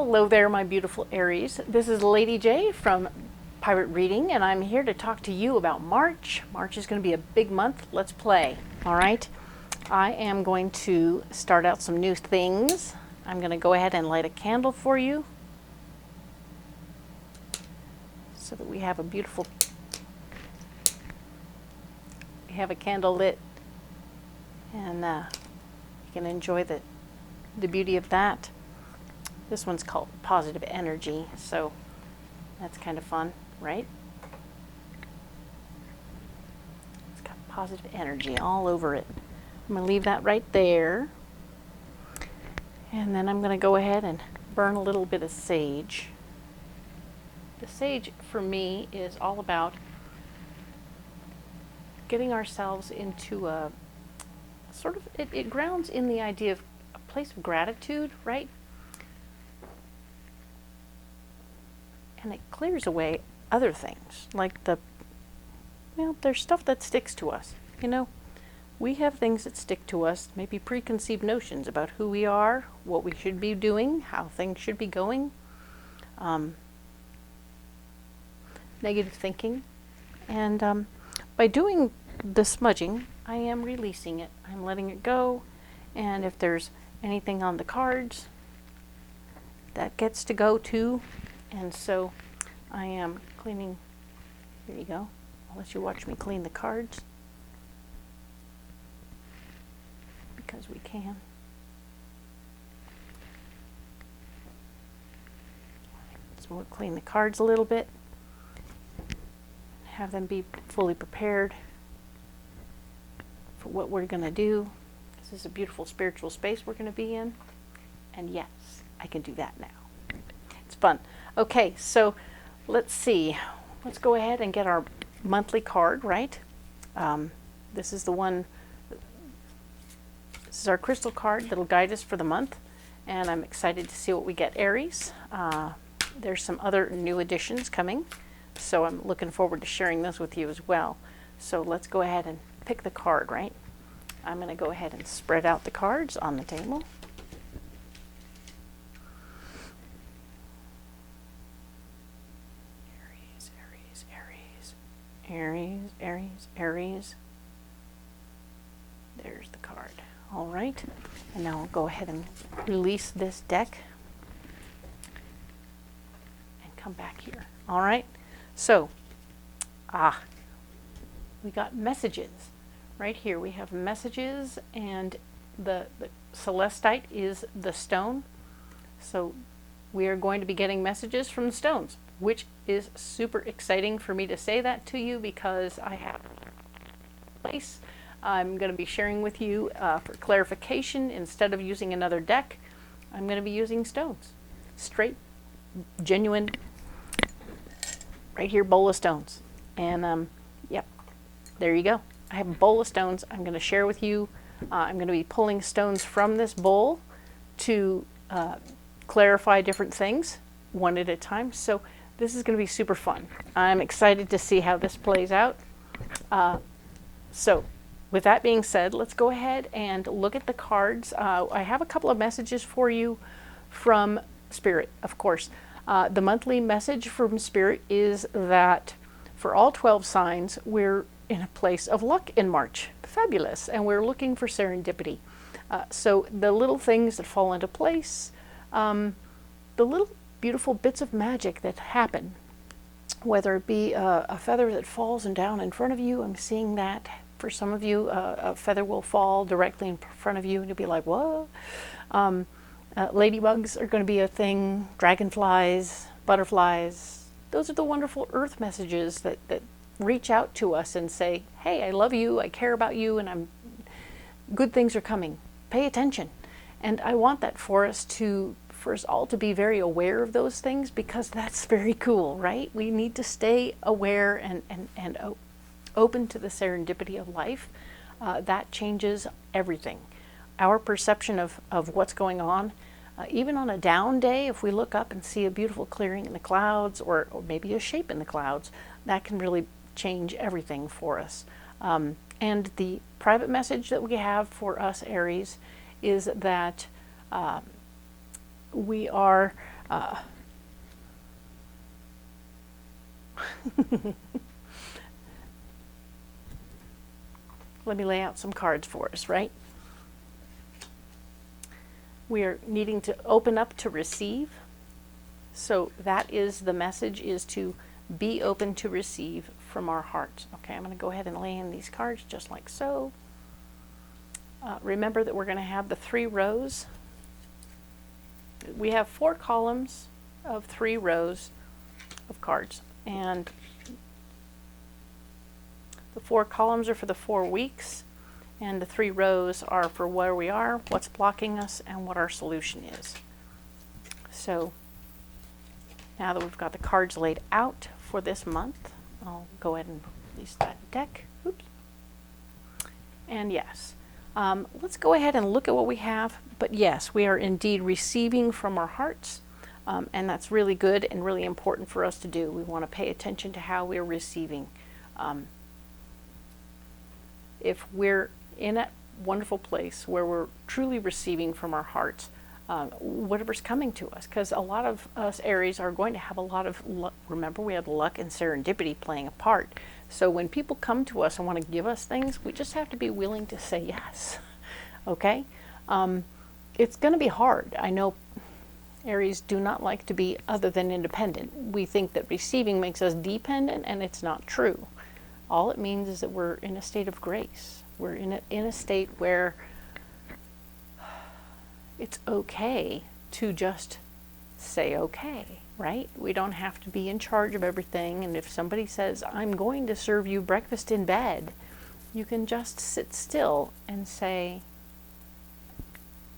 Hello there, my beautiful Aries. This is Lady J from Pirate Reading, and I'm here to talk to you about March. March is going to be a big month. Let's play. All right. I am going to start out some new things. I'm going to go ahead and light a candle for you so that we have a beautiful, candle lit, and you can enjoy the beauty of that. This one's called Positive Energy, so that's kind of fun, right? It's got positive energy all over it. I'm going to leave that right there. And then I'm going to go ahead and burn a little bit of sage. The sage, for me, is all about getting ourselves into a sort of, it grounds in the idea of a place of gratitude, right? And it clears away other things, like there's stuff that sticks to us. You know, we have things that stick to us, maybe preconceived notions about who we are, what we should be doing, how things should be going, negative thinking. And by doing the smudging, I am releasing it. I'm letting it go. And if there's anything on the cards, that gets to go too. And so I am cleaning. Here you go. I'll let you watch me clean the cards, because we can. So we'll clean the cards a little bit, have them be fully prepared for what we're going to do. This is a beautiful spiritual space we're going to be in. And yes, I can do that now. It's fun. Okay, so let's see. Let's go ahead and get our monthly card, right? This is the one. This is our crystal card that'll guide us for the month, and I'm excited to see what we get, Aries. There's some other new additions coming, so I'm looking forward to sharing those with you as well. So let's go ahead and pick the card, right? I'm going to go ahead and spread out the cards on the table. Aries, Aries, Aries. There's the card. All right. And now I'll go ahead and release this deck and come back here. All right. So, we got messages. Right here we have messages, and the celestite is the stone. So we are going to be getting messages from the stones, which is super exciting for me to say that to you, because I have a place I'm going to be sharing with you for clarification. Instead of using another deck, I'm going to be using stones. Straight, genuine, right here, bowl of stones. And yep, there you go. I have a bowl of stones I'm going to share with you. I'm going to be pulling stones from this bowl to clarify different things one at a time. So this is going to be super fun. I'm excited to see how this plays out. So with that being said, let's go ahead and look at the cards. I have a couple of messages for you from Spirit, of course. The monthly message from Spirit is that for all 12 signs, we're in a place of luck in March. Fabulous. And we're looking for serendipity. So the little things that fall into place, the little beautiful bits of magic that happen, whether it be a feather that falls and down in front of you. I'm seeing that for some of you. A feather will fall directly in front of you and you'll be like, whoa. Ladybugs are going to be a thing. Dragonflies, butterflies. Those are the wonderful earth messages that reach out to us and say, hey, I love you, I care about you, and good things are coming. Pay attention. And I want that for us all to be very aware of those things, because that's very cool, right? We need to stay aware and open to the serendipity of life. That changes everything. Our perception of what's going on, even on a down day, if we look up and see a beautiful clearing in the clouds, or maybe a shape in the clouds, that can really change everything for us. And the private message that we have for us, Aries, is that we are Let me lay out some cards for us, right? We are needing to open up to receive. So that is the message, is to be open to receive from our hearts. Okay, I'm going to go ahead and lay in these cards just like so. Remember that we're going to have the 3 rows. We have 4 columns of 3 rows of cards, and the 4 columns are for the 4 weeks, and the 3 rows are for where we are, what's blocking us, and what our solution is. So now that we've got the cards laid out for this month, I'll go ahead and release that deck. Oops. And yes, let's go ahead and look at what we have. But yes, we are indeed receiving from our hearts, and that's really good and really important for us to do. We want to pay attention to how we're receiving. If we're in a wonderful place where we're truly receiving from our hearts, whatever's coming to us, because a lot of us Aries are going to have a lot of luck. Remember, we have luck and serendipity playing a part. So when people come to us and want to give us things, we just have to be willing to say yes. Okay? It's going to be hard. I know Aries do not like to be other than independent. We think that receiving makes us dependent, and it's not true. All it means is that we're in a state of grace. We're in a state where it's okay to just say okay, right? We don't have to be in charge of everything. And if somebody says, I'm going to serve you breakfast in bed, you can just sit still and say,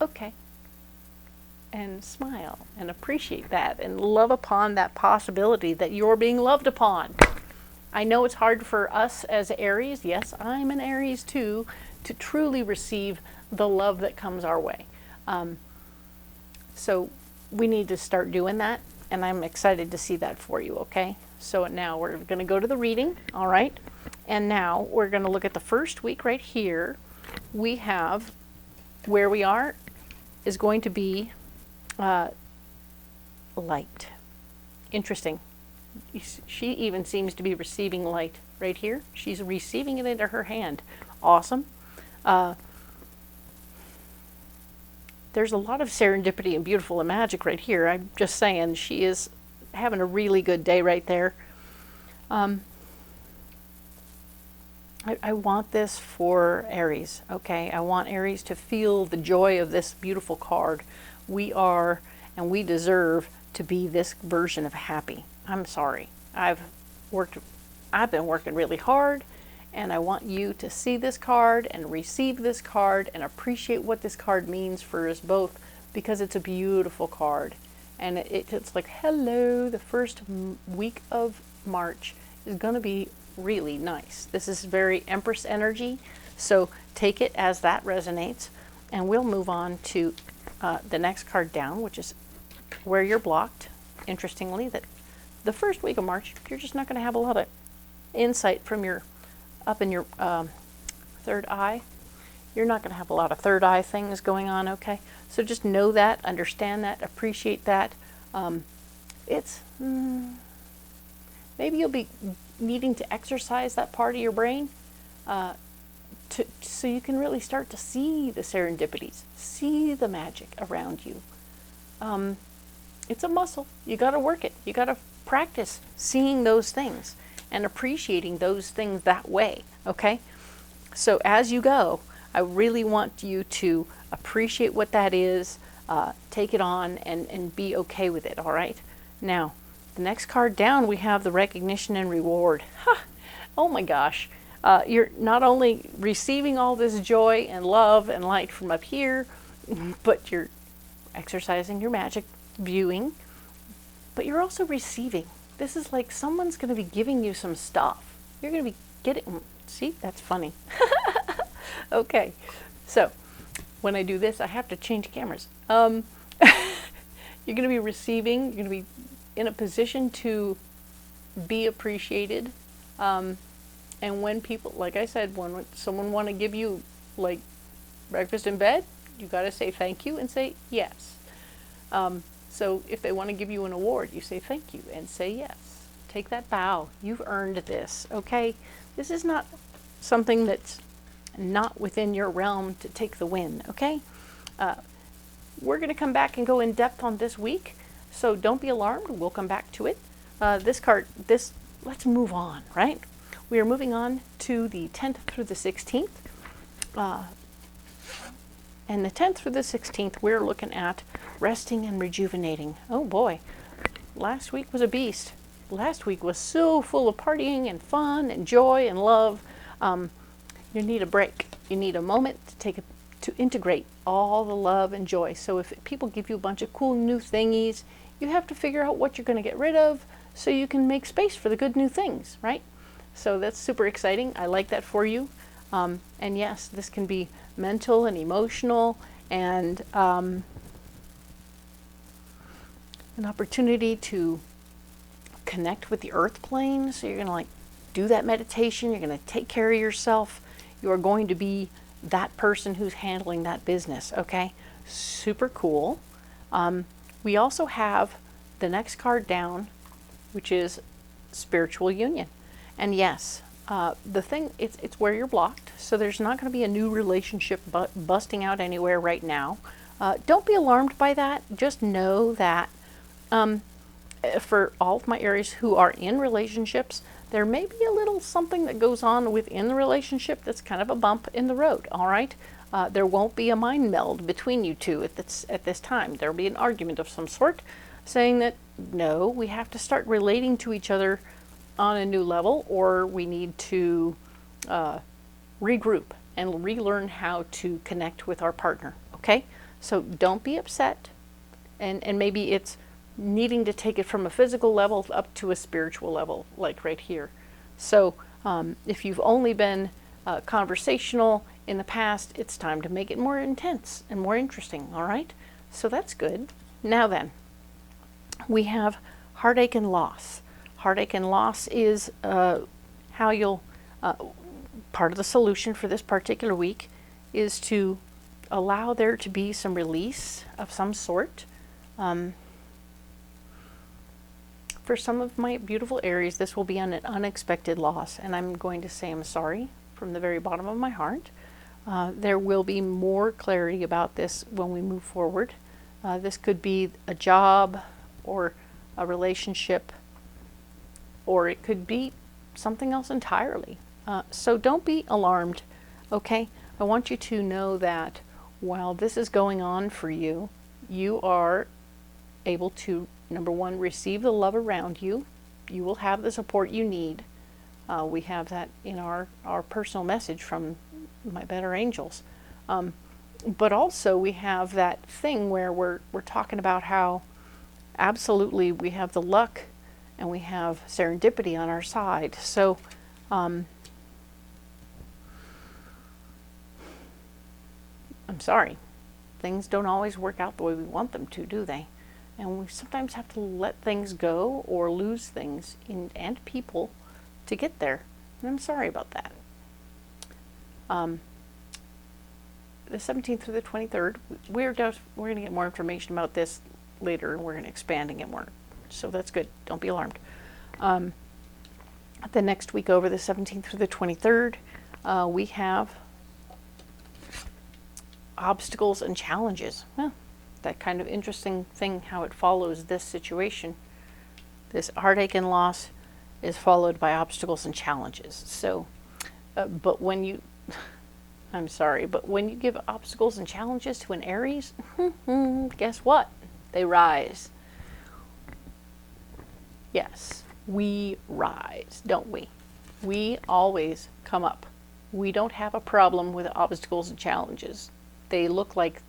okay, and smile and appreciate that and love upon that possibility that you're being loved upon. I know it's hard for us as Aries, yes, I'm an Aries too, to truly receive the love that comes our way. So we need to start doing that, and I'm excited to see that for you, okay? So now we're going to go to the reading, all right? And now we're going to look at the first week right here. We have where we are is going to be light. Interesting. She even seems to be receiving light right here. She's receiving it into her hand. Awesome. There's a lot of serendipity and beautiful and magic right here. I'm just saying, she is having a really good day right there. I want this for Aries, okay? I want Aries to feel the joy of this beautiful card. We are, and we deserve to be this version of happy. I'm sorry. I've been working really hard, and I want you to see this card and receive this card and appreciate what this card means for us both, because it's a beautiful card. And it's like, hello, the first week of March is going to be really nice. This is very Empress energy, so take it as that resonates. And we'll move on to the next card down, which is where you're blocked. Interestingly, that the first week of March, you're just not going to have a lot of insight from your up in your third eye. You're not going to have a lot of third eye things going on, okay? So just know that, understand that, appreciate that. Maybe you'll be needing to exercise that part of your brain so you can really start to see the serendipities, see the magic around you. It's a muscle. You got to work it. You got to practice seeing those things and appreciating those things that way, okay? So as you go, I really want you to appreciate what that is, take it on, and be okay with it, all right? Now, the next card down, we have the recognition and reward. Oh my gosh. You're not only receiving all this joy and love and light from up here, but you're exercising your magic, viewing, but you're also receiving. This is like someone's going to be giving you some stuff. You're going to be getting, see, that's funny. Okay, so when I do this, I have to change cameras. You're going to be receiving, you're going to be in a position to be appreciated. And when people, like I said, when someone want to give you like breakfast in bed, you got to say thank you and say yes. So if they want to give you an award, you say thank you and say yes. Take that bow. You've earned this, okay? This is not something that's not within your realm to take the win, okay? We're going to come back and go in depth on this week, so don't be alarmed. We'll come back to it. Let's move on, right? We are moving on to the 10th through the 16th. And the 10th through the 16th, we're looking at resting and rejuvenating. Oh boy, last week was a beast. Last week was so full of partying and fun and joy and love. You need a break. You need a moment to integrate all the love and joy. So if people give you a bunch of cool new thingies, you have to figure out what you're going to get rid of so you can make space for the good new things, right? So that's super exciting. I like that for you. And yes, this can be mental and emotional, and an opportunity to connect with the earth plane. So you're going to like do that meditation. You're going to take care of yourself. You are going to be that person who's handling that business. Okay, super cool. We also have the next card down, which is spiritual union. And yes, the thing, it's where you're blocked, so there's not going to be a new relationship busting out anywhere right now. Don't be alarmed by that. Just know that for all of my Aries who are in relationships, there may be a little something that goes on within the relationship that's kind of a bump in the road, all right? There won't be a mind meld between you two at this time. There'll be an argument of some sort saying that, no, we have to start relating to each other on a new level, or we need to regroup and relearn how to connect with our partner, okay? So don't be upset, and maybe it's needing to take it from a physical level up to a spiritual level, like right here. So if you've only been conversational in the past, it's time to make it more intense and more interesting, all right? So that's good. Now then, we have heartache and loss. Heartache and loss is how you'll, part of the solution for this particular week is to allow there to be some release of some sort. For some of my beautiful Aries, this will be an unexpected loss, and I'm going to say I'm sorry from the very bottom of my heart. There will be more clarity about this when we move forward. This could be a job or a relationship, or it could be something else entirely. So don't be alarmed, okay? I want you to know that while this is going on for you, you are able to, number one, receive the love around you. You will have the support you need. We have that in our personal message from my better angels. But also we have that thing where we're talking about how absolutely we have the luck and we have serendipity on our side. So I'm sorry, things don't always work out the way we want them to, do they? And we sometimes have to let things go or lose things and people to get there. And I'm sorry about that. The 17th through the 23rd, we're going to get more information about this later, and we're going to expand and get more. So that's good. Don't be alarmed. The next week over, the 17th through the 23rd, we have obstacles and challenges. Well, that kind of interesting thing, how it follows this situation. This heartache and loss is followed by obstacles and challenges. So, but when you, I'm sorry, but when you give obstacles and challenges to an Aries, guess what? They rise. Yes, we rise, don't we? We always come up. We don't have a problem with obstacles and challenges. They look like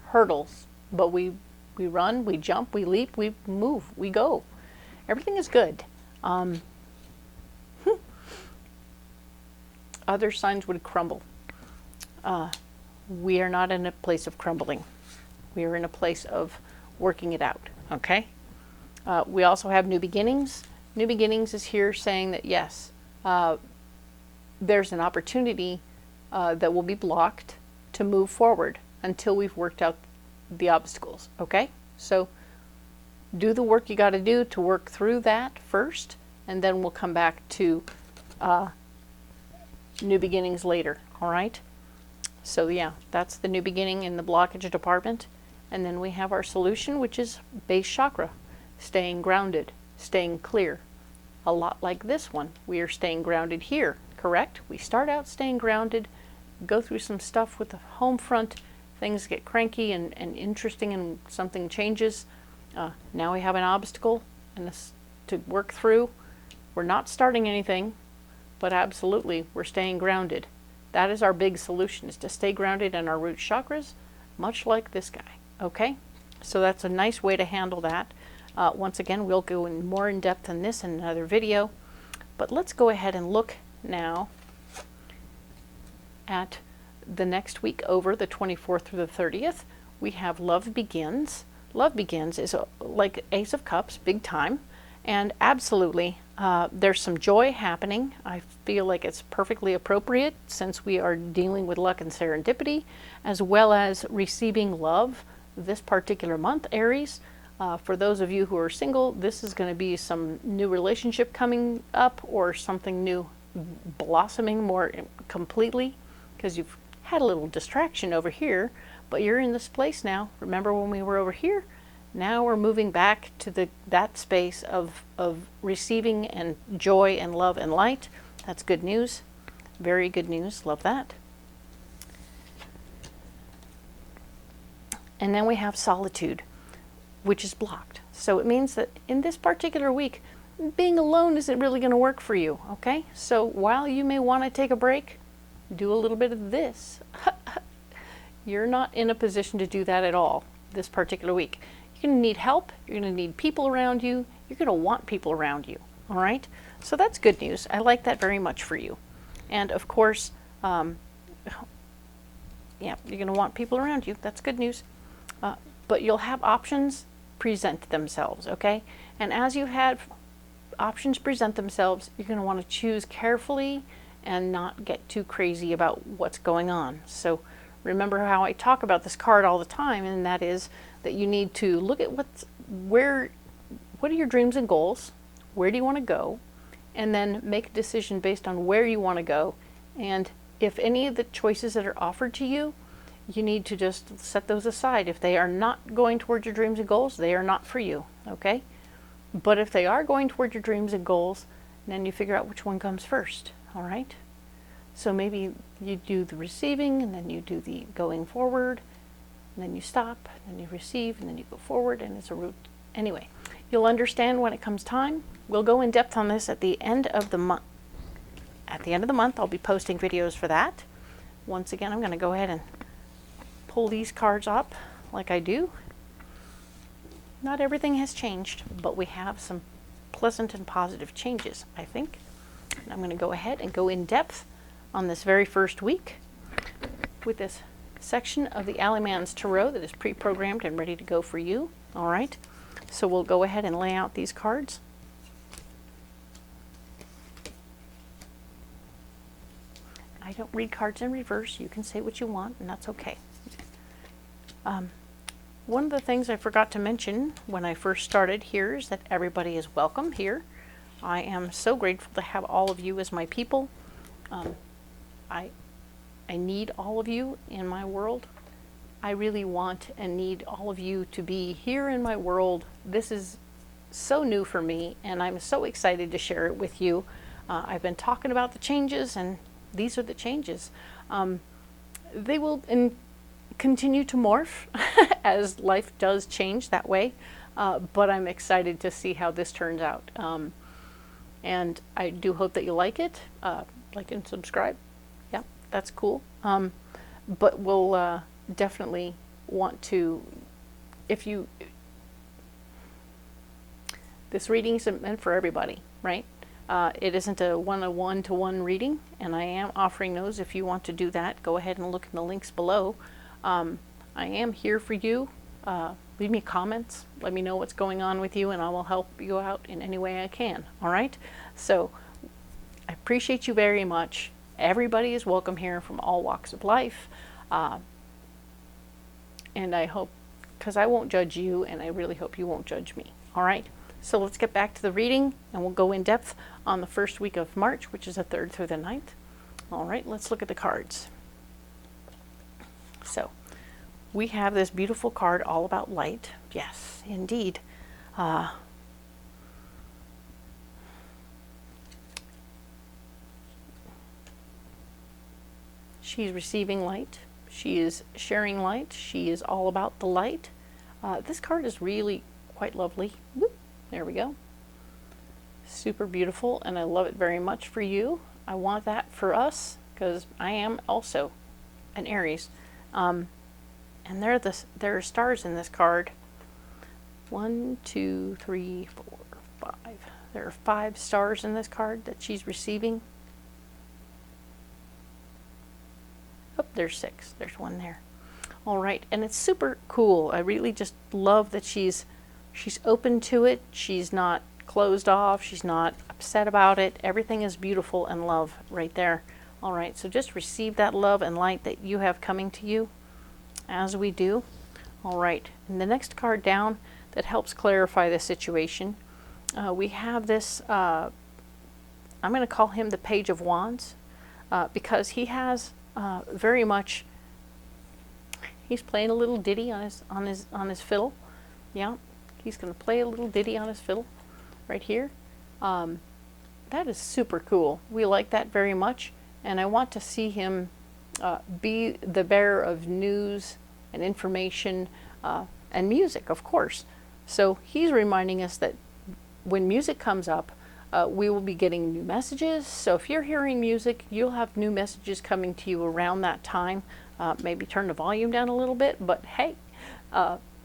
hurdles, but we run, we jump, we leap, we move, we go. Everything is good. Other signs would crumble. We are not in a place of crumbling. We are in a place of working it out, okay? We also have new beginnings. New beginnings is here saying that yes, there's an opportunity that will be blocked to move forward until we've worked out the obstacles, okay? So do the work you got to do to work through that first, and then we'll come back to new beginnings later, all right? So yeah, that's the new beginning in the blockage department. And then we have our solution, which is base chakra, staying grounded, staying clear. A lot like this one, we are staying grounded here, correct? We start out staying grounded, go through some stuff with the home front, things get cranky and interesting and something changes. Now we have an obstacle and this to work through. We're not starting anything, but absolutely we're staying grounded. That is our big solution, is to stay grounded in our root chakras, much like this guy, okay? So that's a nice way to handle that. Once again, we'll go in more in depth on this in another video, but let's go ahead and look now at the next week over, the 24th through the 30th. We have Love Begins. Love Begins is like Ace of Cups, big time, and absolutely there's some joy happening. I feel like it's perfectly appropriate since we are dealing with luck and serendipity, as well as receiving love this particular month, Aries. For those of you who are single, this is going to be some new relationship coming up or something new blossoming more completely, because you've had a little distraction over here, but you're in this place now. Remember when we were over here? Now we're moving back to that space of receiving and joy and love and light. That's good news. Very good news. Love that. And then we have solitude, which is blocked. So it means that in this particular week, being alone isn't really going to work for you, okay? So while you may want to take a break, do a little bit of this. You're not in a position to do that at all this particular week. You're going to need help. You're going to need people around you. You're going to want people around you, all right? So that's good news. I like that very much for you. And of course, yeah, you're going to want people around you. That's good news. But you'll have options present themselves, okay? And as you have options present themselves, you're going to want to choose carefully and not get too crazy about what's going on. So remember how I talk about this card all the time, and that is that you need to look at what are your dreams and goals, where do you want to go, and then make a decision based on where you want to go. And if any of the choices that are offered to you, you need to just set those aside. If they are not going toward your dreams and goals, they are not for you, okay? But if they are going toward your dreams and goals, then you figure out which one comes first, all right? So maybe you do the receiving, and then you do the going forward, and then you stop, and then you receive, and then you go forward, and it's a route. Anyway, you'll understand when it comes time. We'll go in depth on this at the end of the month. At the end of the month, I'll be posting videos for that. Once again, I'm going to go ahead and pull these cards up like I do. Not everything has changed, but we have some pleasant and positive changes, I think. And I'm going to go ahead and go in depth on this very first week with this section of the Alleyman's Tarot that is pre-programmed and ready to go for you. All right, so we'll go ahead and lay out these cards. I don't read cards in reverse. You can say what you want, and that's okay. One of the things I forgot to mention when I first started here is that everybody is welcome here. I am so grateful to have all of you as my people. I need all of you in my world. I really want and need all of you to be here in my world. This is so new for me, and I'm so excited to share it with you. I've been talking about the changes, and these are the changes. They will continue to morph as life does change that way, but I'm excited to see how this turns out. And I do hope that you like it. Like and subscribe. Yeah, that's cool. But we'll definitely want to, this reading isn't meant for everybody, right? It isn't a one-to-one reading, and I am offering those. If you want to do that, go ahead and look in the links below. I am here for you. Leave me comments. Let me know what's going on with you, and I will help you out in any way I can. All right? So I appreciate you very much. Everybody is welcome here from all walks of life. And I hope, because I won't judge you, and I really hope you won't judge me. All right, so let's get back to the reading and we'll go in depth on the first week of March, which is the 3rd through the 9th. All right, let's look at the cards. So we have this beautiful card all about light. Yes, indeed. She's receiving light. She is sharing light. She is all about the light. This card is really quite lovely. Whoop, there we go. Super beautiful, and I love it very much for you. I want that for us because I am also an Aries. And there are stars in this card. 1, 2, 3, 4, 5. There are 5 stars in this card that she's receiving. Oh, there's 6. There's 1 there. All right, and it's super cool. I really just love that she's open to it. She's not closed off. She's not upset about it. Everything is beautiful and love right there. All right, so just receive that love and light that you have coming to you as we do. All right, and the next card down that helps clarify the situation, we have this, I'm going to call him the Page of Wands, because he has very much, he's playing a little ditty on his fiddle. Yeah, he's going to play a little ditty on his fiddle right here. That is super cool. We like that very much, and I want to see him be the bearer of news and information and music, of course. So he's reminding us that when music comes up, we will be getting new messages. So if you're hearing music, you'll have new messages coming to you around that time. Maybe turn the volume down a little bit, but hey,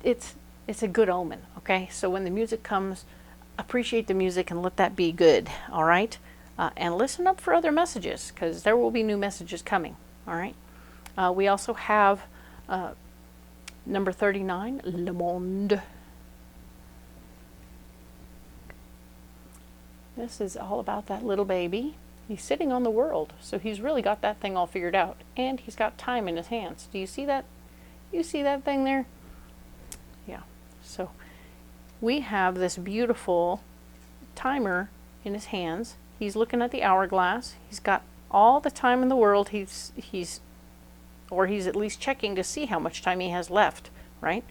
it's a good omen, okay? So when the music comes, appreciate the music and let that be good, all right? And listen up for other messages, because there will be new messages coming, all right? We also have number 39, Le Monde. This is all about that little baby. He's sitting on the world, so he's really got that thing all figured out. And he's got time in his hands. Do you see that? You see that thing there? Yeah. So we have this beautiful timer in his hands. He's looking at the hourglass. He's got all the time in the world. He's at least checking to see how much time he has left, right?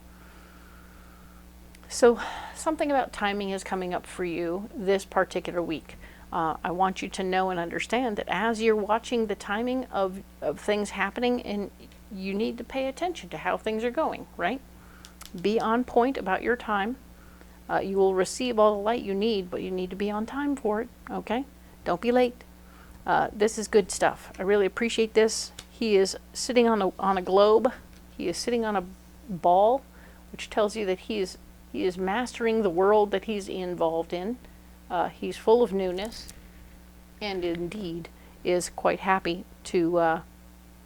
So something about timing is coming up for you this particular week. I want you to know and understand that as you're watching the timing of things happening, and you need to pay attention to how things are going, right? Be on point about your time. You will receive all the light you need, but you need to be on time for it, okay? Don't be late. This is good stuff. I really appreciate this. He is sitting on a globe. He is sitting on a ball, which tells you that he is mastering the world that he's involved in. He's full of newness, and indeed is quite happy to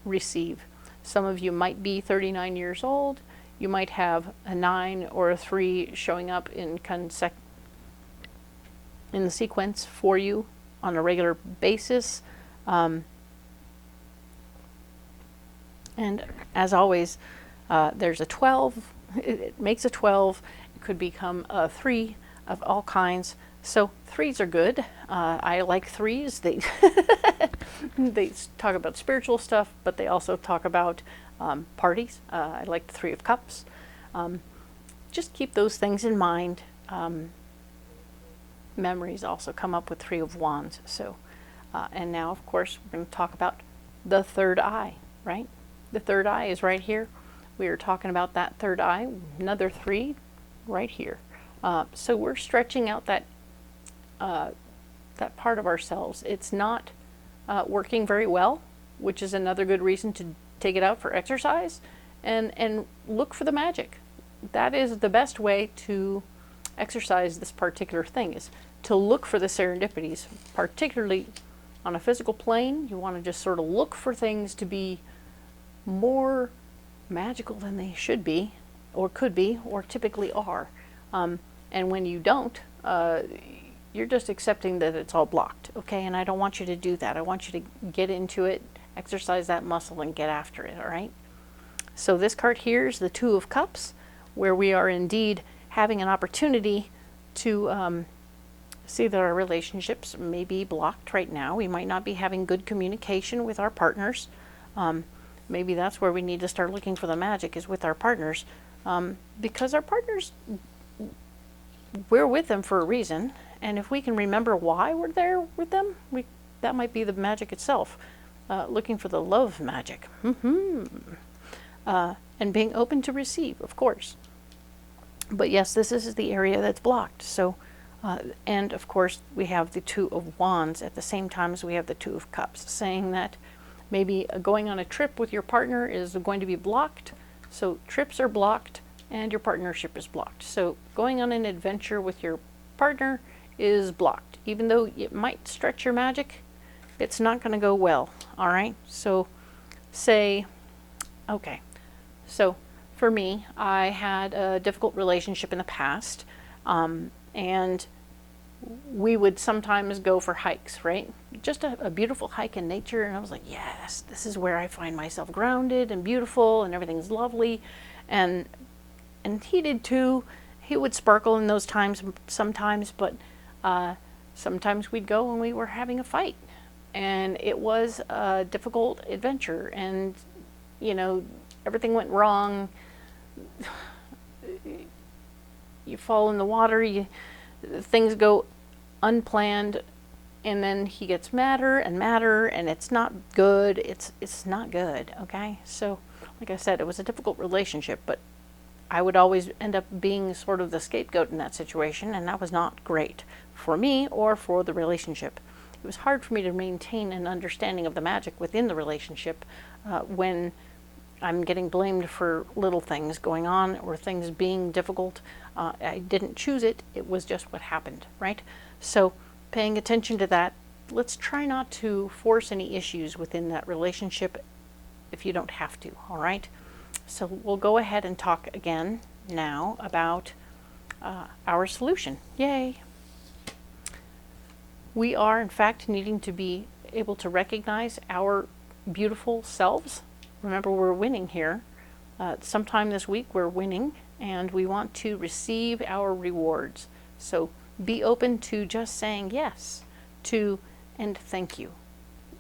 receive. Some of you might be 39 years old. You might have a 9 or a 3 showing up in the sequence for you on a regular basis. And as always, there's a 12. It makes a 12. It could become a 3 of all kinds. So 3s are good. I like 3s. They talk about spiritual stuff, but they also talk about parties. I like the 3 of Cups. Just keep those things in mind. Memories also come up with 3 of Wands. So, and now, of course, we're going to talk about the 3rd eye, right? The 3rd eye is right here. We are talking about that 3rd eye, another 3 right here. So we're stretching out that part of ourselves. It's not working very well, which is another good reason to take it out for exercise and look for the magic. That is the best way to exercise this particular thing, is to look for the serendipities, particularly on a physical plane. You want to just sort of look for things to be more magical than they should be, or could be, or typically are. And when you don't, you're just accepting that it's all blocked, okay? And I don't want you to do that. I want you to get into it, exercise that muscle, and get after it, all right? So this card here is the 2 of Cups, where we are indeed having an opportunity to see that our relationships may be blocked right now. We might not be having good communication with our partners. Maybe that's where we need to start looking for the magic, is with our partners. Because our partners, we're with them for a reason. And if we can remember why we're there with them, that might be the magic itself. Looking for the love magic. And being open to receive, of course. But yes, this is the area that's blocked. So, and of course, we have the Two of Wands at the same time as we have the Two of Cups, saying that maybe going on a trip with your partner is going to be blocked. So trips are blocked and your partnership is blocked. So going on an adventure with your partner is blocked. Even though it might stretch your magic, it's not going to go well. All right. So say, okay. So for me, I had a difficult relationship in the past. And we would sometimes go for hikes, right? Just a beautiful hike in nature. And I was like, yes, this is where I find myself grounded and beautiful and everything's lovely. And he did too. He would sparkle in those times sometimes, but sometimes we'd go and we were having a fight. And it was a difficult adventure. And, you know, everything went wrong. You fall in the water, things go unplanned, and then he gets madder and madder, and it's not good. It's not good, okay? So, like I said, it was a difficult relationship, but I would always end up being sort of the scapegoat in that situation, and that was not great for me or for the relationship. It was hard for me to maintain an understanding of the magic within the relationship when I'm getting blamed for little things going on or things being difficult. I didn't choose it. It was just what happened, right? So paying attention to that, let's try not to force any issues within that relationship if you don't have to, all right? So we'll go ahead and talk again now about our solution. Yay! We are, in fact, needing to be able to recognize our beautiful selves. Remember, we're winning here. Sometime this week we're winning, and we want to receive our rewards. So be open to just saying yes to and thank you.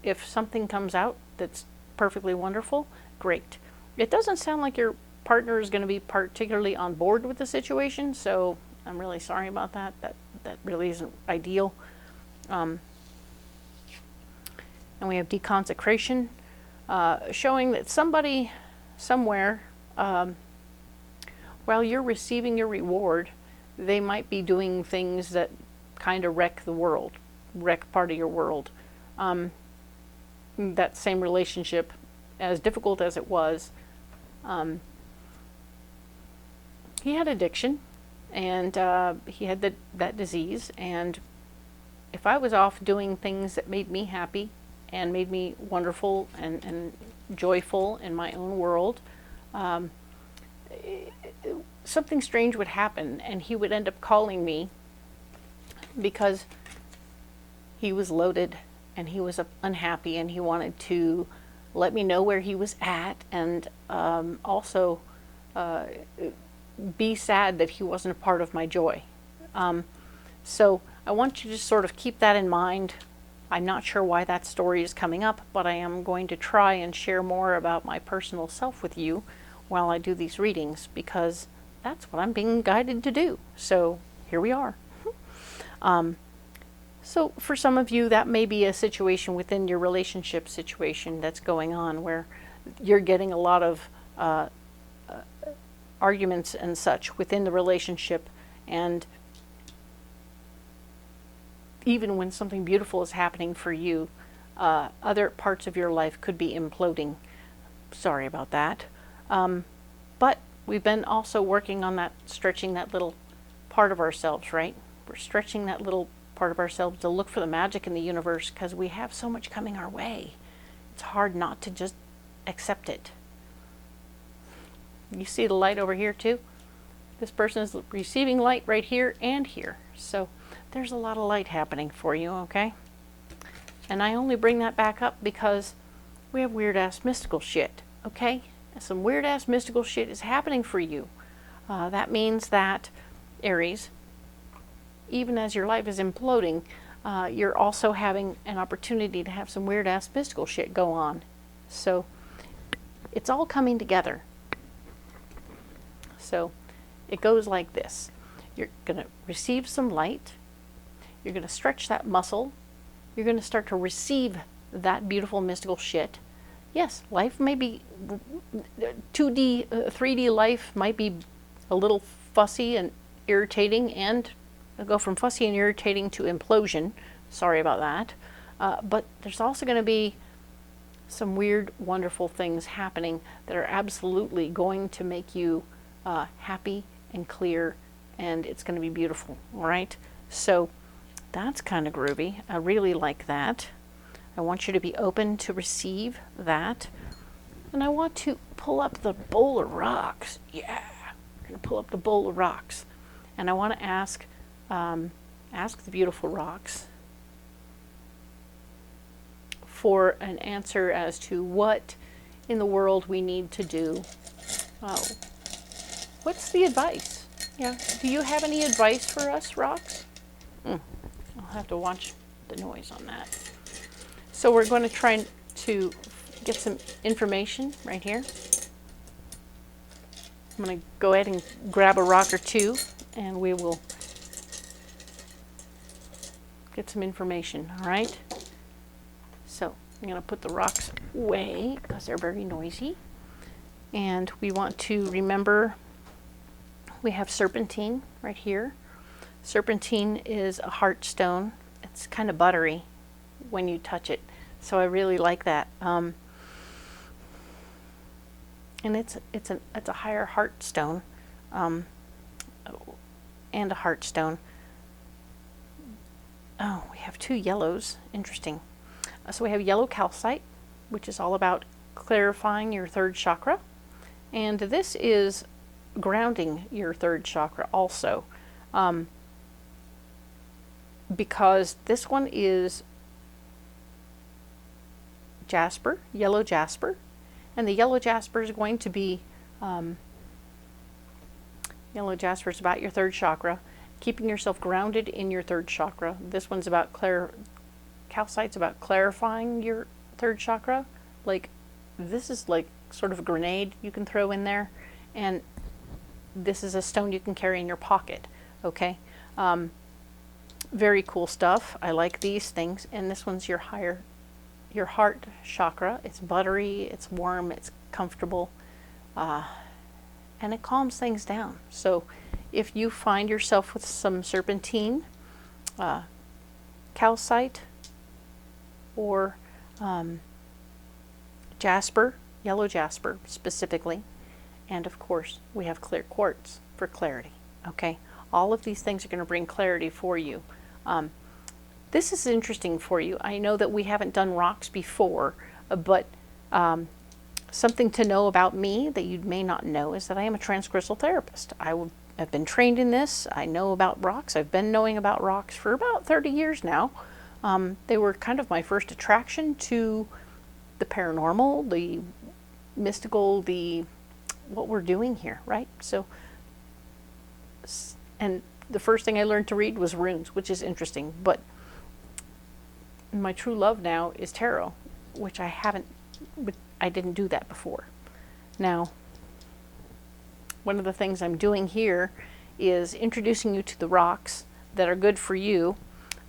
If something comes out that's perfectly wonderful, great. It doesn't sound like your partner is going to be particularly on board with the situation, so I'm really sorry about that. That really isn't ideal. And we have deconsecration. Showing that somebody somewhere, while you're receiving your reward, they might be doing things that kind of wreck the world, wreck part of your world. That same relationship, as difficult as it was, he had addiction, and he had that disease, and if I was off doing things that made me happy and made me wonderful and joyful in my own world, something strange would happen, and he would end up calling me because he was loaded and he was unhappy, and he wanted to let me know where he was at, and also be sad that he wasn't a part of my joy. So I want you to sort of keep that in mind. I'm not sure why that story is coming up, but I am going to try and share more about my personal self with you while I do these readings, because that's what I'm being guided to do. So here we are. So for some of you, that may be a situation within your relationship situation that's going on where you're getting a lot of arguments and such within the relationship, and even when something beautiful is happening for you, other parts of your life could be imploding. Sorry about that. But we've been also working on that, stretching that little part of ourselves, right? We're stretching that little part of ourselves to look for the magic in the universe, because we have so much coming our way. It's hard not to just accept it. You see the light over here too? This person is receiving light right here and here. So there's a lot of light happening for you, okay? And I only bring that back up because we have weird-ass mystical shit, okay? Some weird-ass mystical shit is happening for you. That means that, Aries, even as your life is imploding, you're also having an opportunity to have some weird-ass mystical shit go on. So it's all coming together. So it goes like this. You're going to receive some light. You're going to stretch that muscle. You're going to start to receive that beautiful mystical shit. Yes, life may be 2D, 3D life might be a little fussy and irritating, and go from fussy and irritating to implosion. Sorry about that. But there's also going to be some weird, wonderful things happening that are absolutely going to make you happy and clear, and it's going to be beautiful. All right? So that's kind of groovy. I really like that. I want you to be open to receive that. And I want to pull up the bowl of rocks. Yeah. I'm going to pull up the bowl of rocks. And I want to ask the beautiful rocks for an answer as to what in the world we need to do. Oh. What's the advice? Yeah. Do you have any advice for us, rocks? I'll have to watch the noise on that. So we're going to try to get some information right here. I'm going to go ahead and grab a rock or two, and we will get some information, all right? So I'm going to put the rocks away because they're very noisy. And we want to remember we have serpentine right here. Serpentine is a heart stone. It's kind of buttery when you touch it, so I really like that. And it's a higher heart stone, and a heart stone. Oh, we have two yellows. Interesting. So we have yellow calcite, which is all about clarifying your third chakra, and this is grounding your third chakra also. Because this one is jasper, yellow jasper, and the yellow jasper is going to be, yellow jasper is about your third chakra, keeping yourself grounded in your third chakra. This one's about calcite's about clarifying your third chakra. Like, this is like sort of a grenade you can throw in there, and this is a stone you can carry in your pocket, okay? Very cool stuff. I like these things. And this one's your heart chakra. It's buttery, it's warm, it's comfortable, and it calms things down. So if you find yourself with some serpentine, calcite, or jasper, yellow jasper specifically, and of course we have clear quartz for clarity, okay? All of these things are going to bring clarity for you. This is interesting for you. I know that we haven't done rocks before, but something to know about me that you may not know is that I am a transcrystal therapist. I've been trained in this. I know about rocks. I've been knowing about rocks for about 30 years now. They were kind of my first attraction to the paranormal, the mystical, what we're doing here, right? So, and the first thing I learned to read was runes, which is interesting, but my true love now is tarot, which I didn't do that before. Now, one of the things I'm doing here is introducing you to the rocks that are good for you,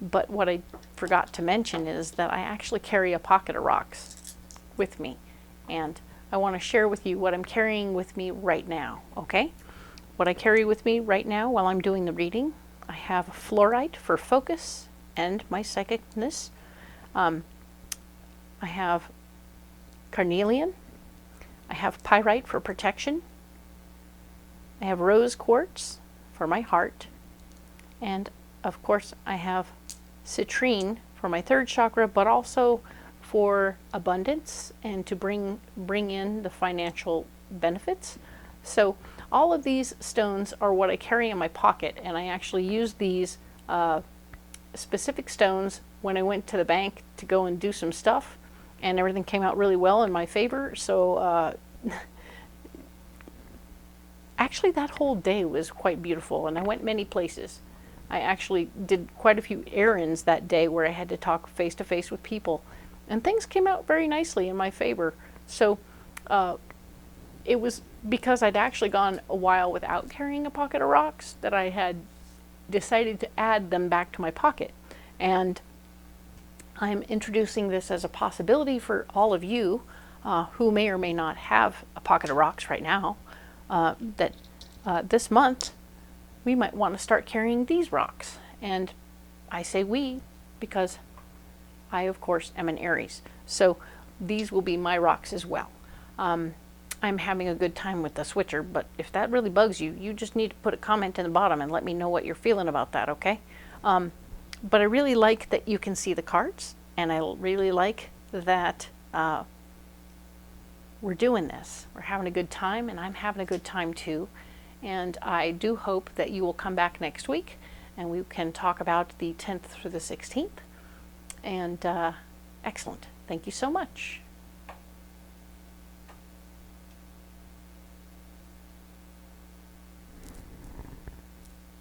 but what I forgot to mention is that I actually carry a pocket of rocks with me, and I want to share with you what I'm carrying with me right now, okay? What I carry with me right now while I'm doing the reading, I have fluorite for focus and my psychicness. I have carnelian. I have pyrite for protection. I have rose quartz for my heart. And of course I have citrine for my third chakra, but also for abundance and to bring in the financial benefits. So all of these stones are what I carry in my pocket, and I actually use these specific stones when I went to the bank to go and do some stuff, and everything came out really well in my favor. So actually that whole day was quite beautiful, and I went many places. I actually did quite a few errands that day where I had to talk face to face with people, and things came out very nicely in my favor. So it was because I'd actually gone a while without carrying a pocket of rocks that I had decided to add them back to my pocket. And I'm introducing this as a possibility for all of you who may or may not have a pocket of rocks right now, that this month we might want to start carrying these rocks. And I say we because I, of course, am an Aries. So these will be my rocks as well. I'm having a good time with the switcher, but if that really bugs you, you just need to put a comment in the bottom and let me know what you're feeling about that, okay? But I really like that you can see the cards, and I really like that we're doing this. We're having a good time, and I'm having a good time too. And I do hope that you will come back next week, and we can talk about the 10th through the 16th. And excellent. Thank you so much.